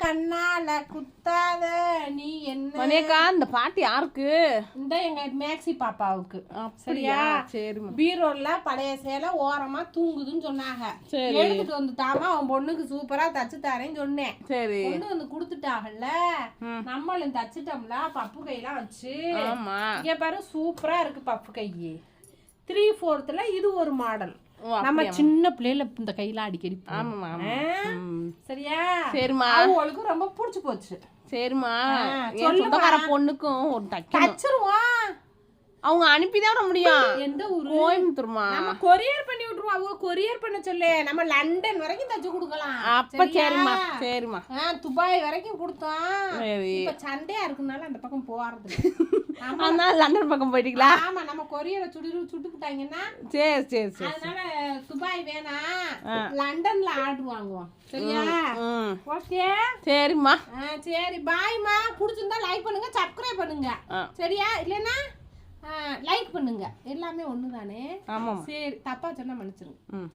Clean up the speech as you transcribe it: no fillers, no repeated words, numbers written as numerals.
கண்ணால குத்தாத நீ என்ன. மணியக்கா இந்த பாட்டு யாருக்கு? இந்த எங்க மேக்ஸி பாப்பாவுக்கு. சரியா? சரிம்மா. பீரோல பழைய சேலை ஓரமா தூங்குதுன்னு சொன்னாங்க. எடுத்துட்டு வந்து தாமா அவன் பொண்ணுக்கு சூப்பரா தச்சு தரேன்னு சொன்னேன். சரி கொண்டு வந்து குடுத்துட்டாங்கல்ல. நம்மளும் தச்சுட்டோம்ல பப்பு கையெல்லாம் வச்சு. இங்க பாரு சூப்பரா இருக்கு பப்பு கை. 3/4 இது ஒரு மாடல். நம்ம சின்ன பிள்ளைல இந்த கையெல்லாம் அடிக்கடி. சரியா? சரிம்மா. அவங்களுக்கு ரொம்ப பிடிச்சு போச்சு. சரிம்மா. சொந்தக்கார பொண்ணுக்கும் ஒரு தச்சிருவோம். அவங்க அனுப்பிதான் வர முடியும். எந்த ஊரு? கோயம்புத்தூர்மா. நம்ம கொரியர் பண்ணி விட்டுருவோம். அவங்க கொரியர் பண்ண சொல்லு. நம்ம லண்டன் வரைக்கும் தச்சு கொடுக்கலாம். அப்ப சரிம்மா. சரிம்மா. துபாய் வரைக்கும் கொடுத்தோம். இப்ப சண்டையா இருக்குனால அந்த பக்கம் போறது. அதனால லண்டன் பக்கம் போயிட்டீங்களா? ஆமா, நம்ம கொரியரை சுட்டுக்கிட்டாங்கன்னா சரி சரி சரி. அதனால துபாய் வேணாம், லண்டன்ல ஆர்டர் வாங்குவோம். சரியா? ஓகே. சரிம்மா. சரி பாய்மா. பிடிச்சிருந்தா லைக் பண்ணுங்க, சப்ஸ்கிரைப் பண்ணுங்க. சரியா? இல்லைன்னா லைக் பண்ணுங்க. எல்லாமே ஒண்ணுதானே. ஆமா. சரி, தப்பா சொன்னா மன்னிச்சிருங்க.